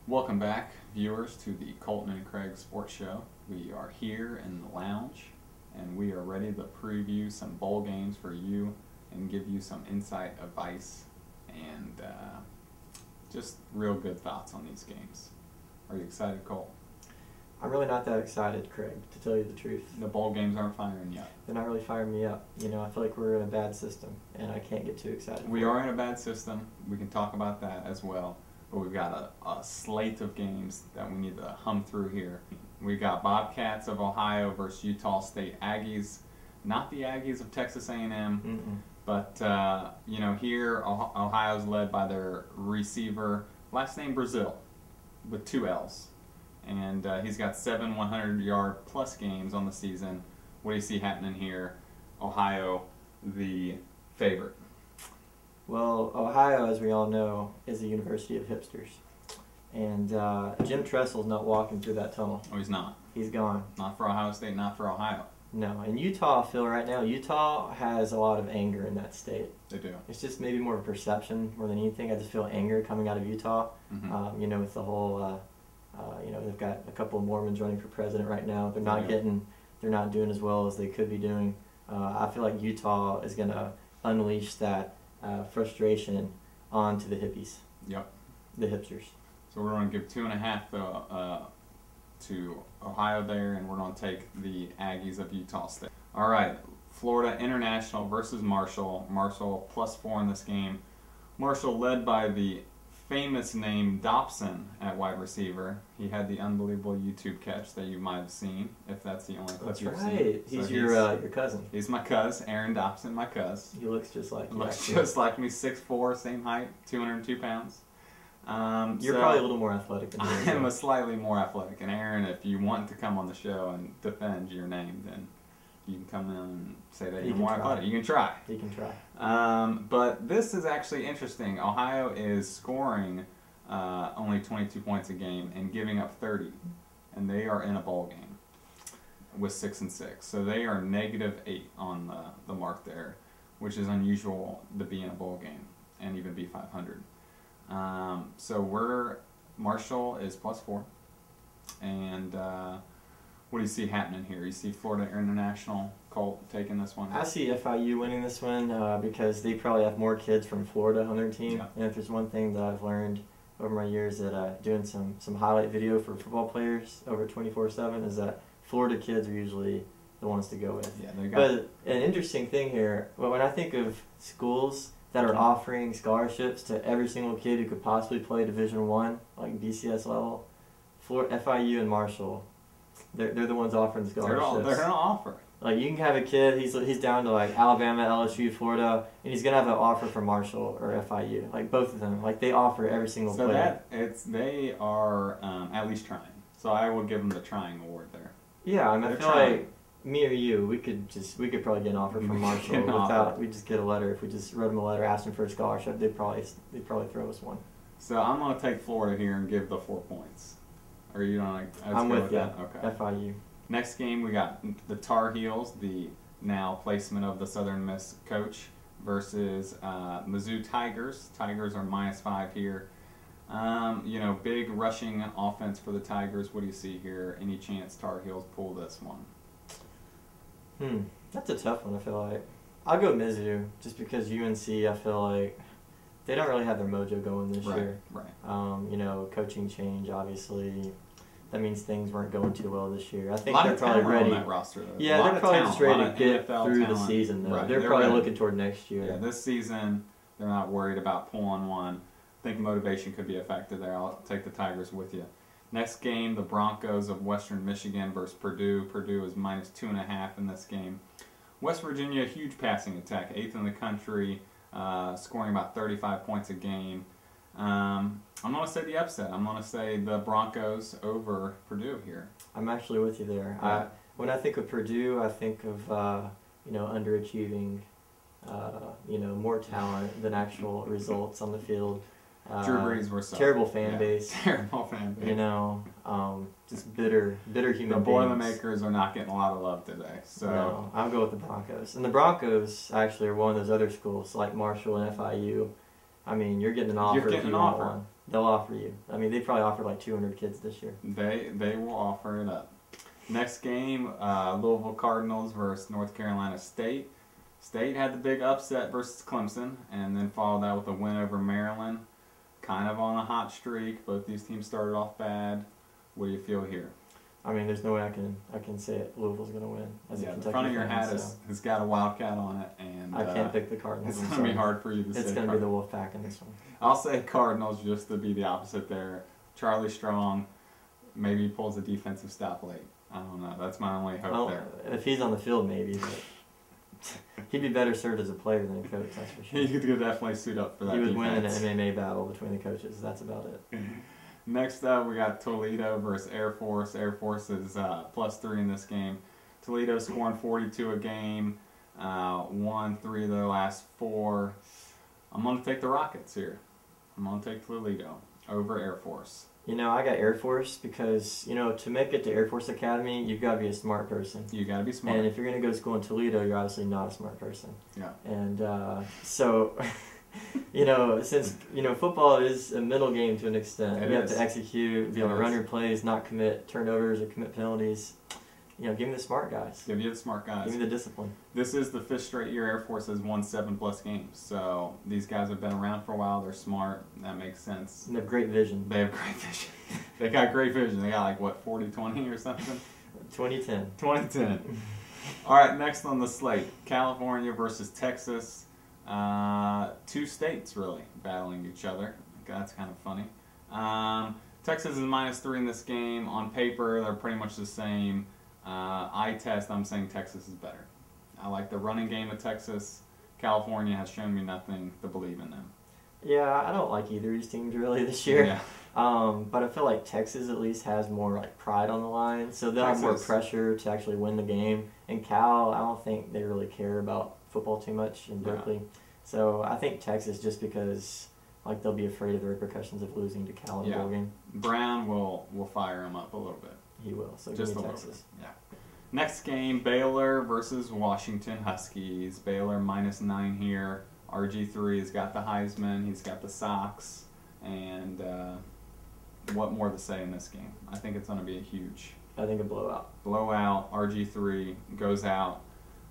Welcome back, viewers, to the Colten and Craig Sports Show. We are here in the lounge, and we are ready to preview some bowl games for you and give you some insight, advice, and just real good thoughts on these games. Are you excited, Cole? I'm really not that excited, Craig, to tell you the truth. The bowl games aren't firing yet. They're not really firing me up. You know, I feel like we're in a bad system, and I can't get too excited. We are in a bad system. We can talk about that as well. But we've got a slate of games that we need to hum through here. We've got Bobcats of Ohio versus Utah State Aggies. Not the Aggies of Texas A&M, but you know, here Ohio's led by their receiver, last name Brazil, with 2 L's. And he's got 7 100-yard plus games on the season. What do you see happening here? Ohio, the favorite. Well, Ohio, as we all know, is a university of hipsters. And Jim Tressel's not walking through that tunnel. Oh, he's not. He's gone. Not for Ohio State, not for Ohio. No. And Utah, I feel right now, Utah has a lot of anger in that state. They do. It's just maybe more of a perception more than anything. I just feel anger coming out of Utah. You know, with the whole, you know, they've got a couple of Mormons running for president right now. They're not they're not doing as well as they could be doing. I feel like Utah is going to unleash that frustration onto the hippies. Yep. The hipsters. So we're going to give 2.5 to Ohio there, and we're going to take the Aggies of Utah State. All right, Florida International versus Marshall. Marshall +4 in this game. Marshall led by the famous name Dobson at wide receiver. He had the unbelievable YouTube catch that you might have seen, if that's the only clip you've seen. Right. He's so your cousin. He's my cuz, Aaron Dobson, my cuz. He looks just like you. Looks just like me, 6'4", same height, 202 pounds. You're probably a little more athletic than me. I am slightly more athletic. And Aaron, if you want to come on the show and defend your name, then you can come in and say that you're more athletic. You can try. You can try. But this is actually interesting. Ohio is scoring only 22 points a game and giving up 30. And they are in a bowl game with 6-6. So they are -8 on the mark there, which is unusual to be in a bowl game and even be 500. So Marshall is +4. And what do you see happening here? You see Florida International, Colt, taking this one? I see FIU winning this one because they probably have more kids from Florida on their team. Yeah. And if there's one thing that I've learned over my years at doing some highlight video for football players over 24/7 is that Florida kids are usually the ones to go with. Yeah, they got but an interesting thing here, when I think of schools that are offering scholarships to every single kid who could possibly play Division I, like BCS level, FIU and Marshall, they're the ones offering the scholarships. They're going to offer. Like, you can have a kid, he's down to like Alabama, LSU, Florida, and he's going to have an offer for Marshall or FIU. Like, both of them. Like, they offer every single player. They are at least trying. So I will give them the trying award there. Yeah, I mean, I feel like me or you, we could probably get an offer from Marshall we just get a letter. If we just wrote them a letter asking for a scholarship, they'd probably throw us one. So I'm going to take Florida here and give the 4 points. Or you don't like? I'm with you. Okay. FIU. Next game we got the Tar Heels, the now placement of the Southern Miss coach, versus Mizzou Tigers. Tigers are -5 here. You know, big rushing offense for the Tigers. What do you see here? Any chance Tar Heels pull this one? That's a tough one, I feel like. I'll go Mizzou, just because UNC, I feel like they don't really have their mojo going this year. Right. You know, coaching change, obviously. That means things weren't going too well this year. I think they're probably ready. On that roster, though. Yeah, they're probably just ready to get through the season, though. Right. They're probably looking toward next year. Yeah, this season, they're not worried about pulling one. I think motivation could be a factor there. I'll take the Tigers with you. Next game, the Broncos of Western Michigan versus Purdue. Purdue is -2.5 in this game. West Virginia, huge passing attack, 8th in the country, scoring about 35 points a game. I'm going to say the upset. I'm going to say the Broncos over Purdue here. I'm actually with you there. Yeah. When I think of Purdue, I think of you know, underachieving, you know, more talent than actual results on the field. Drew Brees were terrible fan base. Terrible fan base. You know, just bitter human beings. The Boilermakers are not getting a lot of love today. So no, I'll go with the Broncos. And the Broncos actually are one of those other schools like Marshall and FIU. I mean, you're getting an offer if you want one. they'll offer you. I mean, they probably offered like 200 kids this year. They will offer it up. Next game, Louisville Cardinals versus North Carolina State. State had the big upset versus Clemson, and then followed that with a win over Maryland. Kind of on a hot streak. Both these teams started off bad. What do you feel here? I mean, there's no way I can say it. Louisville's going to win. As a The Kentucky front of your fan, hat has got a Wildcat on it, and I can't pick the Cardinals. It's going to be hard for you to say. It's going to be the Wolfpack in this one. I'll say Cardinals just to be the opposite there. Charlie Strong, maybe he pulls a defensive stop late. I don't know. That's my only hope there. If he's on the field, maybe. But he'd be better served as a player than a coach, that's for sure. He could definitely suit up for that. He would win an MMA battle between the coaches. That's about it. Next up, we got Toledo versus Air Force. Air Force is +3 in this game. Toledo scoring 42 a game, won 3 of their last 4. I'm going to take the Rockets here. I'm going to take Toledo over Air Force. You know, I got Air Force because, you know, to make it to Air Force Academy, you've got to be a smart person. You got to be smart. And if you're going to go to school in Toledo, you're obviously not a smart person. Yeah. And so, you know, since, you know, football is a mental game to an extent. You have to execute, be able to run your plays, not commit turnovers or commit penalties. You know, give me the smart guys. Give you the smart guys. Give me the discipline. This is the 5th straight year Air Force has won 7+ games. So these guys have been around for a while. They're smart. That makes sense. And they have great vision. They have great vision. They got great vision. They got like, what, 40-20 or something? 2010. 2010. All right, next on the slate, California versus Texas. 2 states, really, battling each other. That's kind of funny. Texas is -3 in this game. On paper, they're pretty much the same. Eye test, I'm saying Texas is better. I like the running game of Texas. California has shown me nothing to believe in them. Yeah, I don't like either of these teams really this year. Yeah. But I feel like Texas at least has more like pride on the line, so they'll have more pressure to actually win the game. And Cal, I don't think they really care about football too much in Berkeley. Yeah. So I think Texas, just because like they'll be afraid of the repercussions of losing to Cal in the bowl game. Brown will fire them up a little bit. He will. So just give me a Texas. little bit. Yeah. Next game, Baylor versus Washington Huskies. Baylor -9 here. RG3 has got the Heisman. He's got the socks. And what more to say in this game? I think it's going to be a huge... I think a blowout. Blowout. RG3 goes out.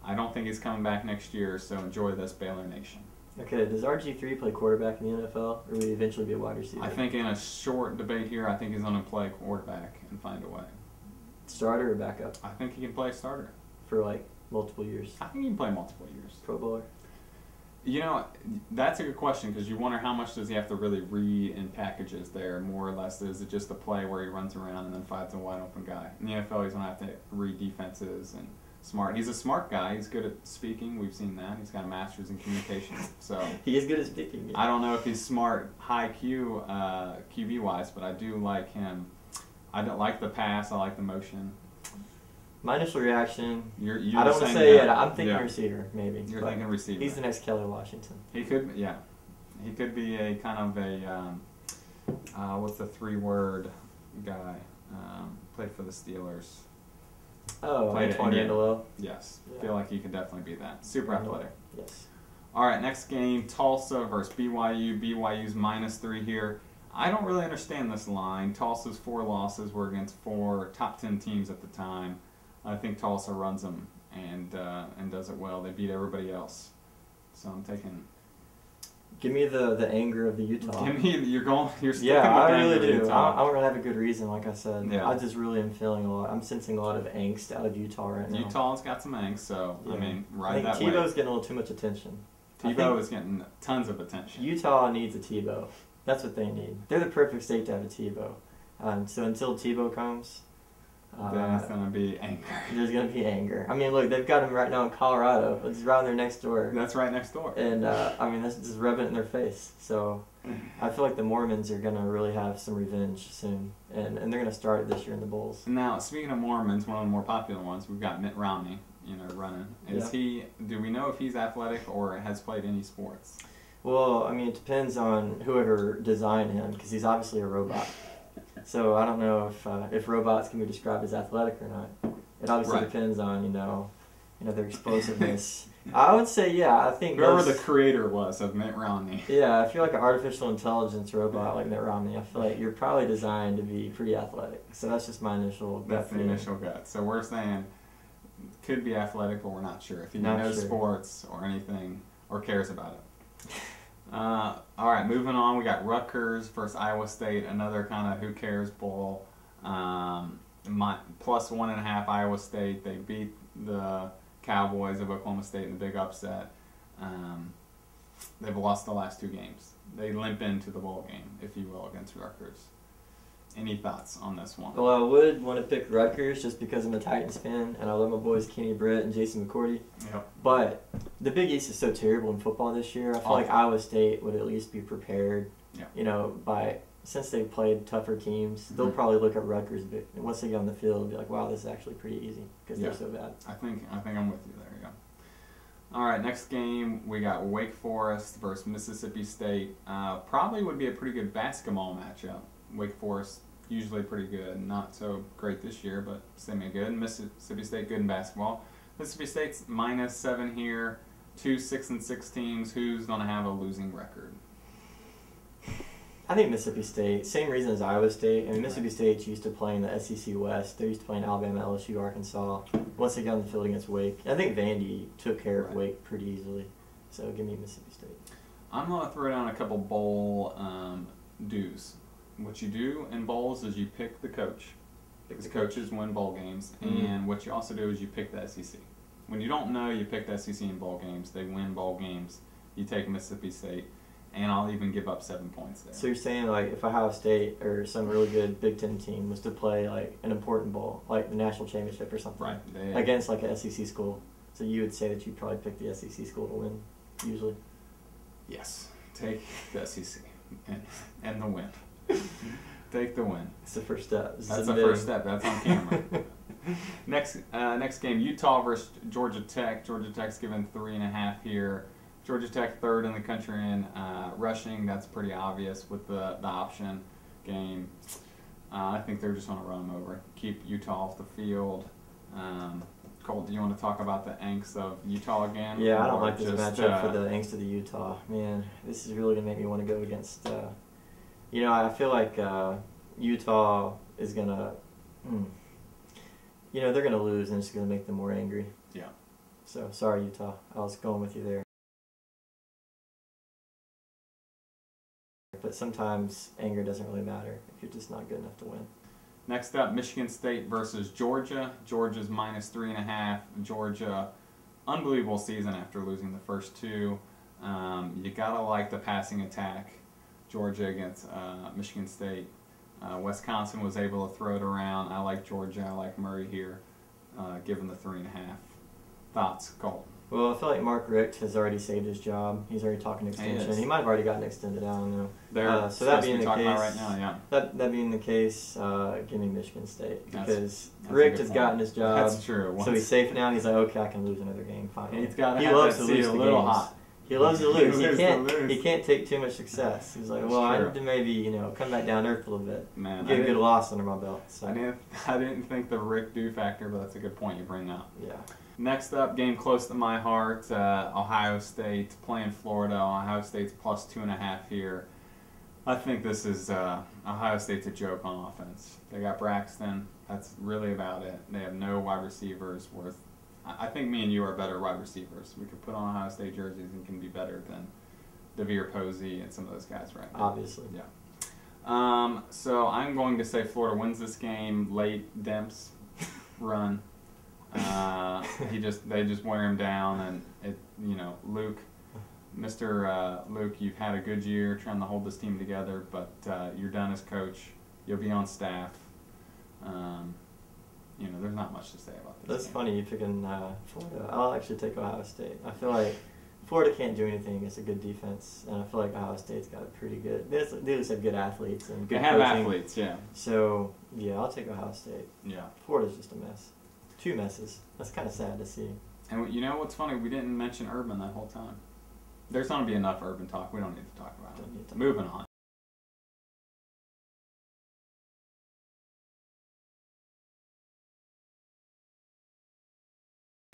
I don't think he's coming back next year, so enjoy this, Baylor Nation. Okay, does RG3 play quarterback in the NFL, or will he eventually be a wide receiver? I think in a short debate here, I think he's going to play quarterback and find a way. Starter or backup? I think he can play starter. For like multiple years? I think he can play multiple years. Pro Bowler? You know, that's a good question because you wonder how much does he have to really read in packages there, more or less. Is it just a play where he runs around and then finds a wide open guy? In the NFL, he's going to have to read defenses and smart. He's a smart guy. He's good at speaking. We've seen that. He's got a master's in communications. So he is good at speaking. Yeah. I don't know if he's smart, high Q, QB wise, but I do like him. I don't like the pass. I like the motion. My initial reaction, you're I don't want to say it. I'm thinking receiver, maybe. You're thinking receiver. He's the next Kelly Washington. He could, yeah. He could be a kind of a, what's the 3-word guy? Played for the Steelers. Oh, Antoine. Yes. Yeah. Feel like he could definitely be that. Super athletic. Yes. All right, next game, Tulsa versus BYU. BYU's -3 here. I don't really understand this line. Tulsa's 4 losses were against 4 top 10 teams at the time. I think Tulsa runs them and does it well. They beat everybody else. So I'm taking... Give me the anger of the Utah. Give me, you're sticking yeah, with I really do. Utah. I don't really have a good reason, like I said. Yeah. I just really am feeling a lot. I'm sensing a lot of angst out of Utah right now. Utah's got some angst, so, yeah. I mean, I think that Tebow's getting a little too much attention. Tebow is getting tons of attention. Utah needs a Tebow. That's what they need. They're the perfect state to have a Tebow. So until Tebow comes... There's going to be anger. There's going to be anger. I mean, look, they've got him right now in Colorado. It's right there next door. That's right next door. And, I mean, that's just rubbing it in their face. So I feel like the Mormons are going to really have some revenge soon. And they're going to start it this year in the Bowls. Now, speaking of Mormons, one of the more popular ones, we've got Mitt Romney, running. Do we know if he's athletic or has played any sports? Well, I mean, it depends on whoever designed him, because he's obviously a robot. So I don't know if robots can be described as athletic or not. It obviously depends on, their explosiveness. I would say, yeah, I think whoever the creator was of Mitt Romney. Yeah, I feel like an artificial intelligence robot like Mitt Romney. I feel like you're probably designed to be pretty athletic. So that's just my initial gut. That's the initial gut. So we're saying could be athletic, but we're not sure if he knows sports or anything or cares about it. All right, moving on. We got Rutgers versus Iowa State, another kind of who cares bowl. Plus 1.5 Iowa State. They beat the Cowboys of Oklahoma State in the big upset. They've lost the last 2 games. They limp into the bowl game, if you will, against Rutgers. Any thoughts on this one? Well, I would want to pick Rutgers just because I'm a Titans fan, and I love my boys Kenny Britt and Jason McCourty. Yep. But the Big East is so terrible in football this year. I feel like Iowa State would at least be prepared. Yep. Since they've played tougher teams, they'll probably look at Rutgers, but once they get on the field, and be like, "Wow, this is actually pretty easy," because they're so bad. I think I'm with you there. Yeah. All right, next game we got Wake Forest versus Mississippi State. Probably would be a pretty good basketball matchup. Wake Forest usually pretty good, not so great this year, but semi-good. Mississippi State good in basketball. Mississippi State's -7 here. 2 6-6 teams. Who's going to have a losing record? I think Mississippi State. Same reason as Iowa State. I mean, Mississippi State's used to playing the SEC West. They're used to playing Alabama, LSU, Arkansas. Once they get on the field against Wake, I think Vandy took care of Wake pretty easily. So give me Mississippi State. I'm going to throw down a couple bowl dues. What you do in bowls is you pick the coach. Because coaches win bowl games. Mm-hmm. And what you also do is you pick the SEC. When you don't know, you pick the SEC in bowl games. They win bowl games. You take Mississippi State. And I'll even give up 7 points there. So you're saying, like, if Ohio State or some really good Big Ten team was to play, like, an important bowl, like the national championship or something, against, like, an SEC school, so you would say that you'd probably pick the SEC school to win, usually? Yes. Take the SEC and the win. Take the win. It's the first step. That's the first step. That's on camera. Next game, Utah versus Georgia Tech. Georgia Tech's given 3.5 here. Georgia Tech 3rd in the country in rushing. That's pretty obvious with the option game. I think they're just going to run them over. Keep Utah off the field. Colt, do you want to talk about the angst of Utah again? Yeah, I don't like this matchup for the angst of the Utah. Man, this is really going to make me want to go against... I feel like Utah is going to... they're going to lose, and it's going to make them more angry. Yeah. So, sorry, Utah. I was going with you there. But sometimes anger doesn't really matter if you're just not good enough to win. Next up, Michigan State versus Georgia. Georgia's -3.5. Georgia, unbelievable season after losing the first 2. You gotta like the passing attack. Georgia against Michigan State. Wisconsin was able to throw it around. I like Georgia. I like Murray here, given the 3.5. Thoughts, Colt? Well, I feel like Mark Richt has already saved his job. He's already talking extension. He might have already gotten extended. I don't know. So that being the case, right now, yeah. That being the case, give me Michigan State because Richt has gotten his job. That's true. So he's safe now. He's like, okay, I can lose another game. Fine. He's got to have that seat a little hot. He loves to lose. He can't take too much success. He's like, well, I need to maybe come back down to earth a little bit. Man, get a good loss under my belt. So. I didn't think the Rick do factor, but that's a good point you bring up. Yeah. Next up, game close to my heart, Ohio State playing Florida. Ohio State's +2.5 here. I think this is Ohio State's a joke on offense. They got Braxton. That's really about it. They have no wide receivers worth. I think me and you are better wide receivers. We could put on Ohio State jerseys and can be better than DeVere Posey and some of those guys right now. Obviously. Yeah. So I'm going to say Florida wins this game. Late Demps run. They just wear him down, and Luke, Mr. Luke, you've had a good year trying to hold this team together, but you're done as coach. You'll be on staff. There's not much to say about this. That's funny you picking Florida. I'll actually take Ohio State. I feel like Florida can't do anything against a good defense, and I feel like Ohio State's got a pretty good. They at least have good athletes and good coaching. They have athletes, yeah. So yeah, I'll take Ohio State. Yeah. Florida's just a mess. 2 messes. That's kind of sad to see. And you know what's funny? We didn't mention Urban that whole time. There's going to be enough Urban talk. We don't need to talk about it. Moving on.